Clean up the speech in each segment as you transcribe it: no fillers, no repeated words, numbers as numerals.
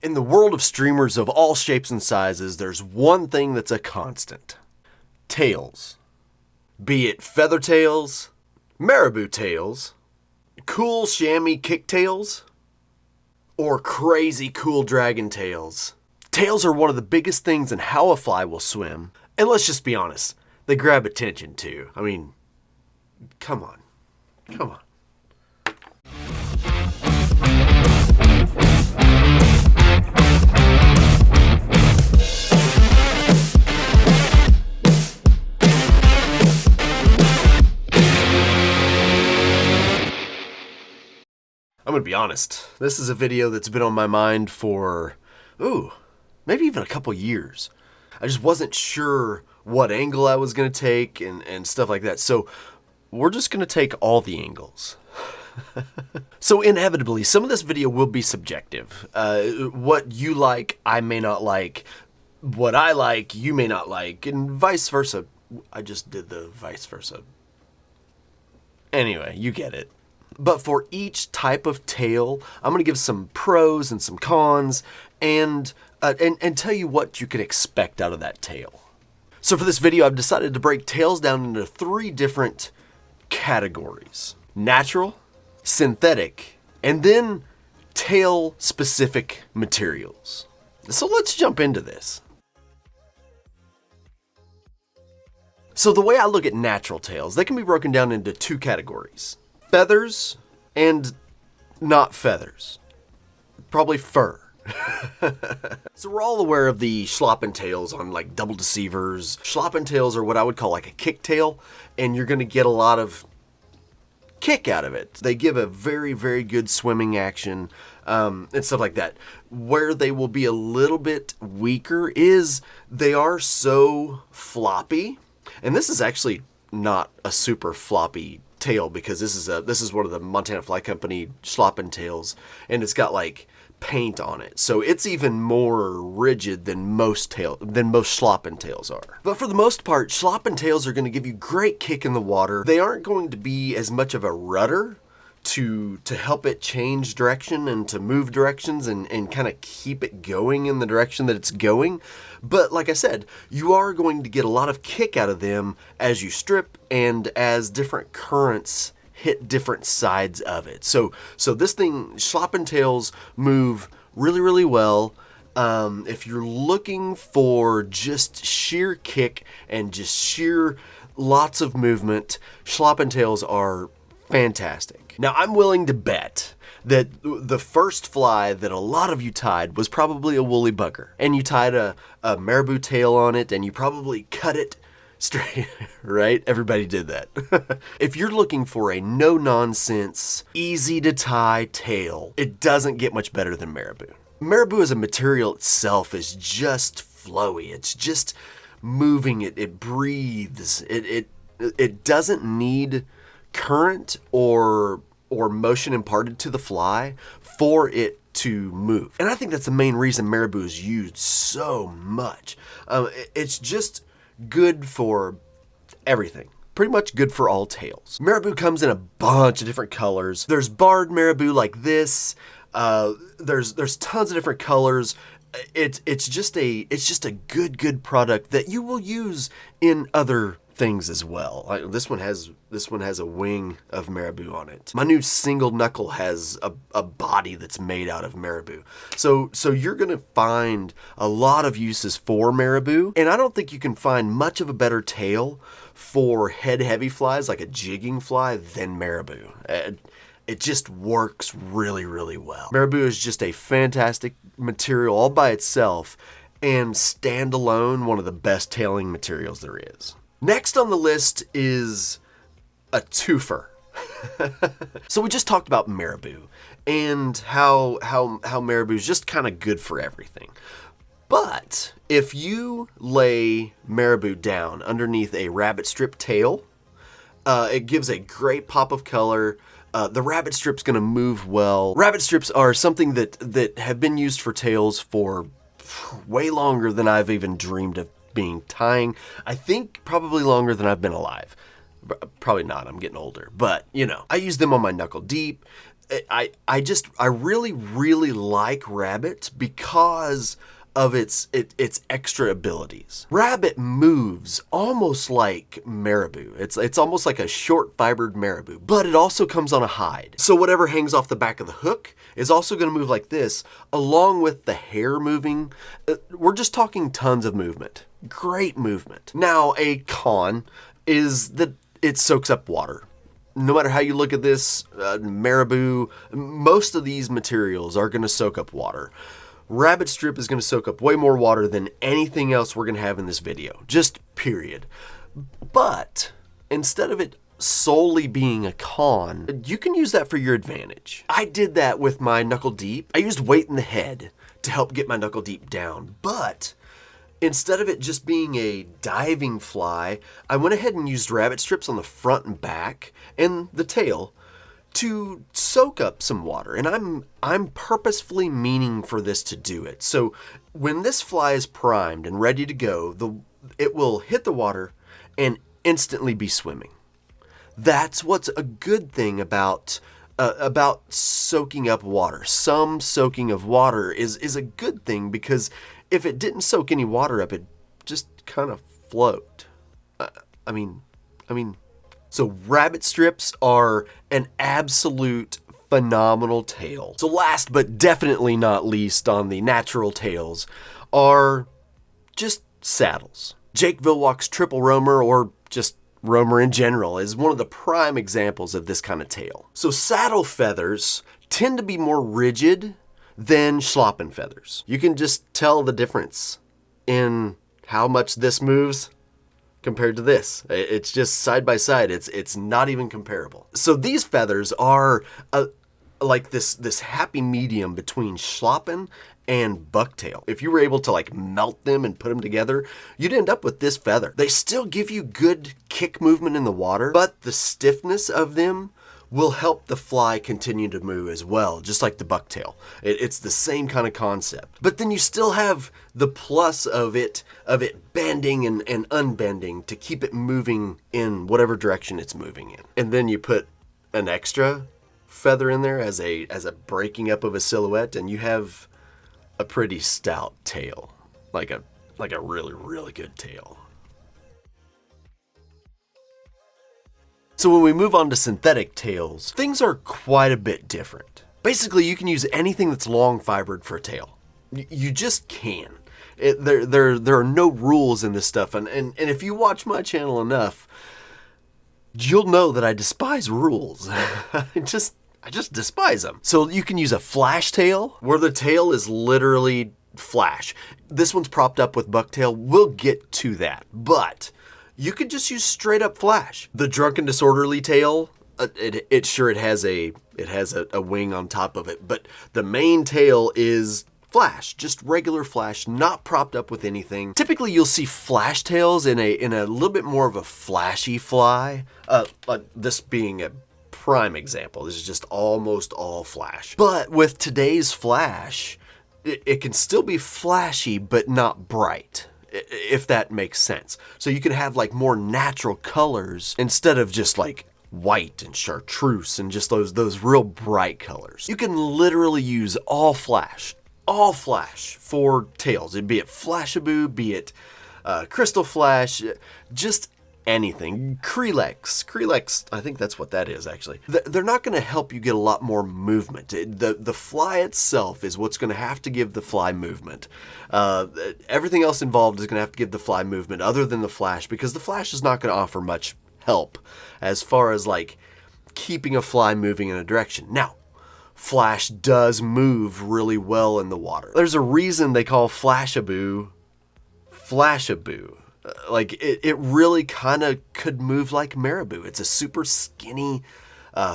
In the world of streamers of all shapes and sizes, there's one thing that's a constant. Tails. Be it feather tails, marabou tails, cool chamois kick tails, or crazy cool dragon tails. Tails are one of the biggest things in how a fly will swim. And let's just be honest, they grab attention too. I mean, come on. Come on. I'm gonna be honest, this is a video that's been on my mind for, maybe even a couple years. I just wasn't sure what angle I was gonna take and stuff like that. So we're just gonna take all the angles. So inevitably, some of this video will be subjective. What you like, I may not like. What I like, you may not like, and vice versa. I just did the vice versa. Anyway, you get it. But for each type of tail, I'm going to give some pros and some cons and tell you what you can expect out of that tail. So for this video, I've decided to break tails down into 3 different categories. Natural, synthetic, and then tail-specific materials. So let's jump into this. So the way I look at natural tails, they can be broken down into 2 categories. Feathers and not feathers. Probably fur. So we're all aware of the Schlappen tails on like double deceivers. Schlappen tails are what I would call like a kick tail, and you're going to get a lot of kick out of it. They give a very, very good swimming action and stuff like that. Where they will be a little bit weaker is they are so floppy, and this is actually not a super floppy tail because this is one of the Montana Fly Company Schlappen tails, and it's got like paint on it, so it's even more rigid than most Schlappen tails are. But for the most part, Schlappen tails are going to give you great kick in the water. They aren't going to be as much of a rudder to help it change direction and to move directions and kind of keep it going in the direction that it's going. But like I said, you are going to get a lot of kick out of them as you strip and as different currents hit different sides of it. So this thing, Schlappen tails move really, really well. If you're looking for just sheer kick and just sheer lots of movement, Schlappen tails are fantastic. Now, I'm willing to bet that the first fly that a lot of you tied was probably a woolly bugger. And you tied a marabou tail on it, and you probably cut it straight, right? Everybody did that. If you're looking for a no-nonsense, easy-to-tie tail, it doesn't get much better than marabou. Marabou as a material itself is just flowy. It's just moving. It breathes. It doesn't need current or motion imparted to the fly for it to move. And I think that's the main reason marabou is used so much. It's just good for everything. Pretty much good for all tails. Marabou comes in a bunch of different colors. There's barred marabou like this. There's tons of different colors. It's just a good product that you will use in other things as well. This one has a wing of marabou on it. My new single knuckle has a body that's made out of marabou. So you're gonna find a lot of uses for marabou, and I don't think you can find much of a better tail for head heavy flies like a jigging fly than marabou. It just works really, really well. Marabou is just a fantastic material all by itself, and standalone, one of the best tailing materials there is. Next on the list is a twofer. So we just talked about marabou and how marabou is just kind of good for everything. But if you lay marabou down underneath a rabbit strip tail, it gives a great pop of color. The rabbit strip's gonna move well. Rabbit strips are something that have been used for tails for way longer than I've even dreamed of being tying. I think probably longer than I've been alive. Probably not, I'm getting older, but you know, I use them on my knuckle deep. I really, really like Rabbit because of its extra abilities. Rabbit moves almost like Marabou. It's almost like a short fibered Marabou, but it also comes on a hide. So whatever hangs off the back of the hook is also going to move like this, along with the hair moving. We're just talking tons of movement. Great movement. Now, a con is that it soaks up water. No matter how you look at this, Marabou, most of these materials are going to soak up water. Rabbit strip is going to soak up way more water than anything else we're going to have in this video. Just period. But instead of it solely being a con, you can use that for your advantage. I did that with my knuckle deep. I used weight in the head to help get my knuckle deep down, but instead of it just being a diving fly, I went ahead and used rabbit strips on the front and back and the tail to soak up some water. And I'm purposefully meaning for this to do it. So when this fly is primed and ready to go, it will hit the water and instantly be swimming. That's what's a good thing about soaking up water. Some soaking of water is a good thing, because if it didn't soak any water up, it just kind of float. So rabbit strips are an absolute phenomenal tail. So last but definitely not least on the natural tails are just saddles. Jake Vilwalk's Triple Roamer, or just Roamer in general, is one of the prime examples of this kind of tail. So saddle feathers tend to be more rigid than Schlappen feathers. You can just tell the difference in how much this moves compared to this. It's just side by side. It's not even comparable. So these feathers are like this happy medium between Schlappen and bucktail. If you were able to like melt them and put them together, you'd end up with this feather. They still give you good kick movement in the water, but the stiffness of them will help the fly continue to move as well, just like the bucktail. It's the same kind of concept. But then you still have the plus of it bending and unbending to keep it moving in whatever direction it's moving in. And then you put an extra feather in there as a breaking up of a silhouette, and you have a pretty stout tail. Like a really, really good tail. So when we move on to synthetic tails, things are quite a bit different. Basically, you can use anything that's long fibered for a tail. You just can. There are no rules in this stuff, and if you watch my channel enough, you'll know that I despise rules. I just despise them. So you can use a flash tail, where the tail is literally flash. This one's propped up with bucktail. We'll get to that, but you could just use straight up flash. The drunken disorderly tail, it has a wing on top of it, but the main tail is flash, just regular flash, not propped up with anything. Typically you'll see flash tails in a little bit more of a flashy fly, this being a prime example. This is just almost all flash. But with today's flash, it can still be flashy but not bright, if that makes sense. So you can have like more natural colors instead of just like white and chartreuse and just those real bright colors. You can literally use all flash for tails. Be it Flashabou, be it Crystal Flash, just anything. Krelex, I think that's what that is actually. They're not going to help you get a lot more movement. The fly itself is what's going to have to give the fly movement. Everything else involved is going to have to give the fly movement other than the flash, because the flash is not going to offer much help as far as like keeping a fly moving in a direction. Now, flash does move really well in the water. There's a reason they call Flashabou Flashabou. Like it really kind of could move like Marabou. It's a super skinny,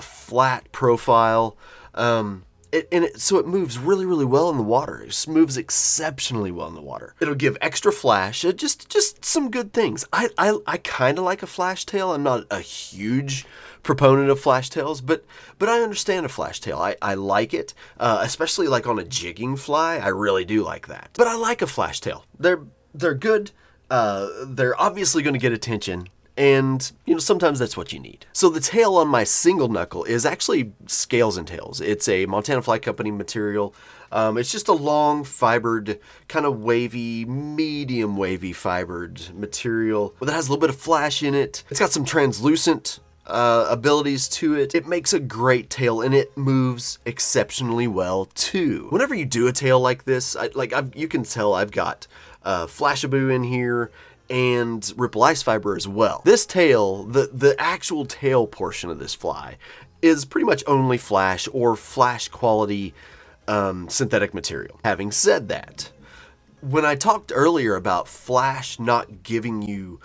flat profile, so it moves really, really well in the water. It just moves exceptionally well in the water. It'll give extra flash, just some good things. I kind of like a flash tail. I'm not a huge proponent of flash tails, but I understand a flash tail. I like it, especially like on a jigging fly. I really do like that. But I like a flash tail. They're good. They're obviously going to get attention, And, sometimes that's what you need. So the tail on my single knuckle is actually Scales and Tails. It's a Montana Fly Company material. It's just a long fibered, kind of wavy, medium wavy fibered material that has a little bit of flash in it. It's got some translucent abilities to it. It makes a great tail, and it moves exceptionally well too. Whenever you do a tail like this, you can tell I've got Flashabou in here and Ripple Ice Fiber as well. This tail, the actual tail portion of this fly, is pretty much only flash or flash quality synthetic material. Having said that, when I talked earlier about flash not giving you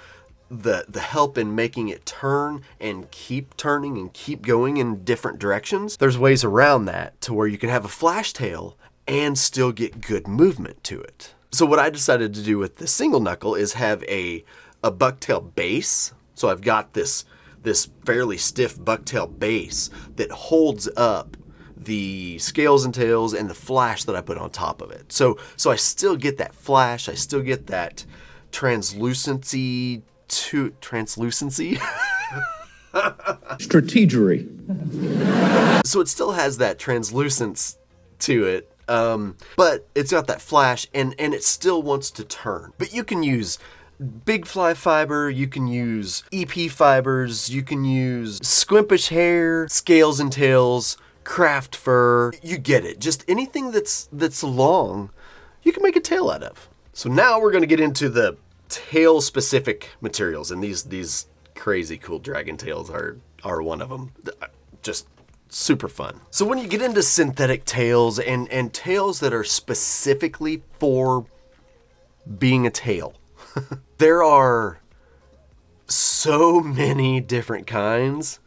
the help in making it turn and keep turning and keep going in different directions, there's ways around that to where you can have a flash tail and still get good movement to it. So what I decided to do with the single knuckle is have a bucktail base. So I've got this fairly stiff bucktail base that holds up the Scales and Tails and the flash that I put on top of it. So I still get that flash, I still get that translucency. Strategery. So it still has that translucence to it. But it's got that flash and it still wants to turn. But you can use big fly fiber, you can use EP fibers, you can use Squimpish hair, Scales and Tails, craft fur. You get it. Just anything that's long, you can make a tail out of. So now we're going to get into the tail specific materials, and these crazy cool dragon tails are one of them. Just super fun. So when you get into synthetic tails and tails that are specifically for being a tail, there are so many different kinds,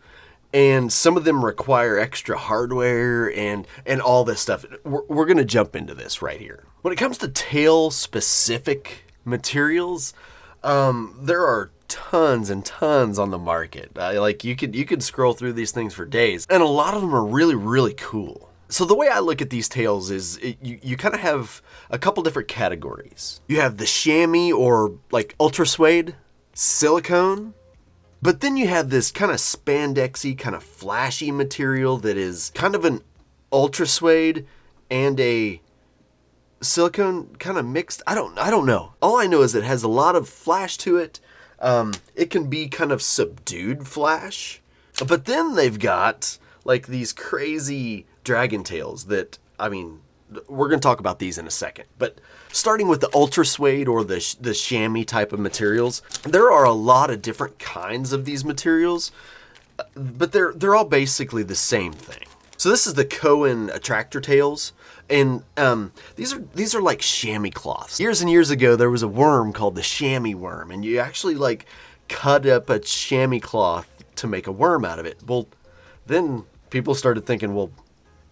and some of them require extra hardware and all this stuff. We're going to jump into this right here. When it comes to tail specific materials, there are tons and tons on the market. You could scroll through these things for days, and a lot of them are really, really cool. So the way I look at these tails is you kind of have a couple different categories. You have the chamois or like ultra suede, silicone, but then you have this kind of spandexy, kind of flashy material that is kind of an ultra suede and a silicone kind of mixed. I don't know. All I know is it has a lot of flash to it. It can be kind of subdued flash, but then they've got like these crazy dragon tails that, we're going to talk about these in a second, but starting with the ultra suede or the chamois type of materials, there are a lot of different kinds of these materials, but they're all basically the same thing. So this is the Cohen attractor tails, and these are like chamois cloths. Years and years ago, there was a worm called the chamois worm, and you actually like cut up a chamois cloth to make a worm out of it. Well, then people started thinking, well,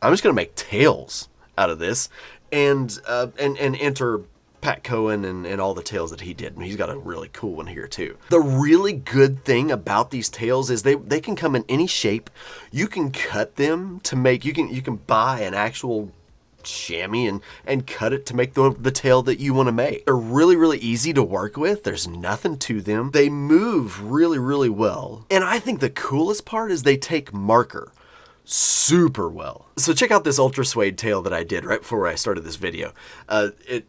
I'm just going to make tails out of this, and enter Pat Cohen and all the tails that he did. And he's got a really cool one here too. The really good thing about these tails is they can come in any shape. You can cut them to make, you can buy an actual chamois and cut it to make the tail that you want to make. They're really, really easy to work with. There's nothing to them. They move really, really well. And I think the coolest part is they take marker super well. So check out this ultra suede tail that I did right before I started this video.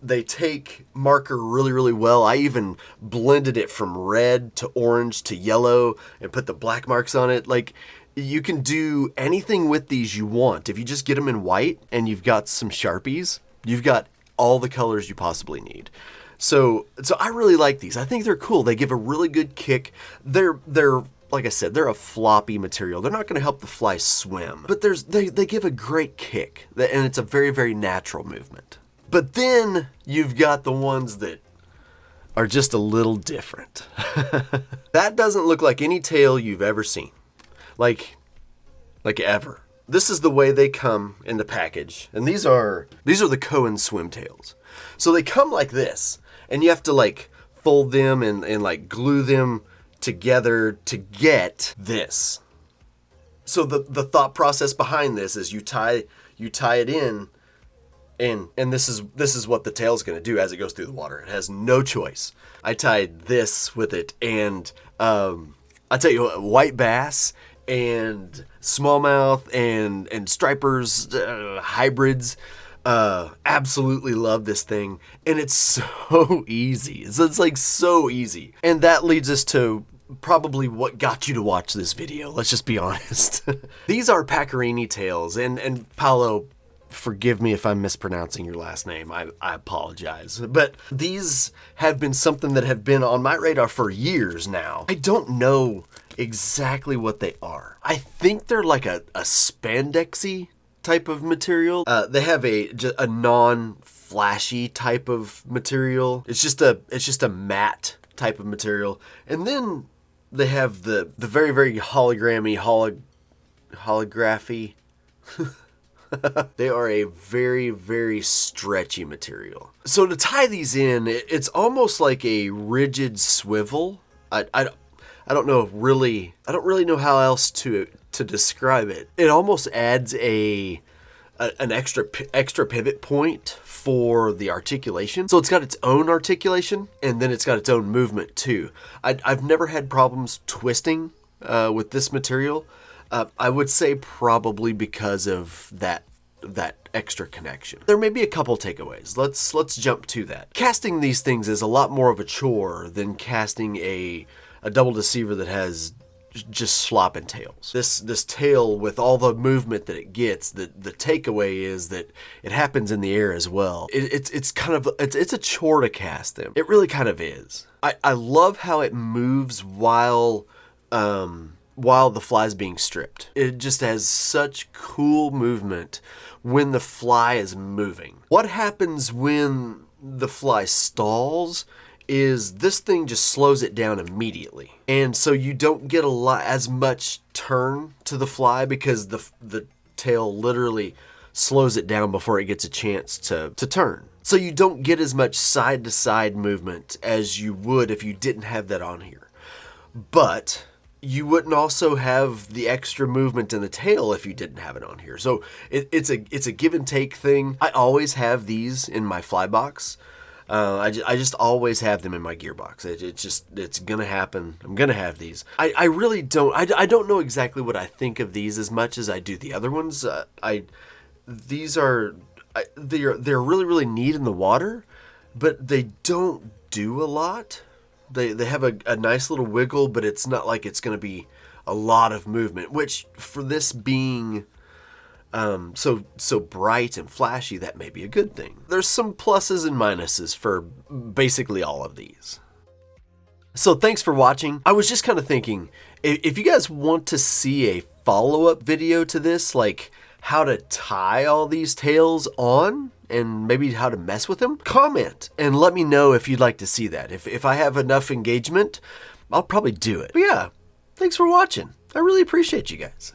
They take marker really, really well. I even blended it from red to orange to yellow and put the black marks on it. Like, you can do anything with these you want. If you just get them in white and you've got some Sharpies, you've got all the colors you possibly need. So I really like these. I think they're cool. They give a really good kick. They're like I said, they're a floppy material. They're not going to help the fly swim, but they give a great kick, and it's a very, very natural movement. But then you've got the ones that are just a little different. That doesn't look like any tail you've ever seen. Like ever. This is the way they come in the package. And these are the Cohen swim tails. So they come like this, and you have to like fold them and like glue them together to get this. So the thought process behind this is you tie it in And this is what the tail's going to do as it goes through the water. It has no choice. I tied this with it, and I tell you what, white bass and smallmouth and stripers, hybrids, absolutely love this thing, and it's so easy. It's like so easy, and that leads us to probably what got you to watch this video. Let's just be honest. These are Pecorini tails, and Paolo, forgive me if I'm mispronouncing your last name. I apologize. But these have been something that have been on my radar for years now. I don't know exactly what they are. I think they're like a spandexy type of material. They have a non-flashy type of material. It's just a matte type of material. And then they have the very, very holography. They are a very, very stretchy material. So to tie these in, it's almost like a rigid swivel. I don't know really. I don't really know how else to describe it. It almost adds an extra pivot point for the articulation. So it's got its own articulation, and then it's got its own movement too. I've never had problems twisting with this material. I would say probably because of that extra connection. There may be a couple takeaways. Let's jump to that. Casting these things is a lot more of a chore than casting a double deceiver that has just slopping tails. This tail, with all the movement that it gets, the takeaway is that it happens in the air as well. It's kind of it's a chore to cast them. It really kind of is. I love how it moves while the fly's being stripped. It just has such cool movement when the fly is moving. What happens when the fly stalls is this thing just slows it down immediately. And so you don't get as much turn to the fly because the tail literally slows it down before it gets a chance to turn. So you don't get as much side to side movement as you would if you didn't have that on here. But you wouldn't also have the extra movement in the tail if you didn't have it on here. So it's a give and take thing. I always have these in my fly box. I just always have them in my gearbox. It's gonna happen. I'm gonna have these. I really don't. I don't know exactly what I think of these as much as I do the other ones. They're really, really neat in the water, but they don't do a lot. They have a nice little wiggle, but it's not like it's going to be a lot of movement, which for this being so bright and flashy, that may be a good thing. There's some pluses and minuses for basically all of these. So thanks for watching. I was just kind of thinking, if you guys want to see a follow-up video to this, like how to tie all these tails on, and maybe how to mess with them, comment and let me know if you'd like to see that. If I have enough engagement, I'll probably do it. But yeah, thanks for watching. I really appreciate you guys.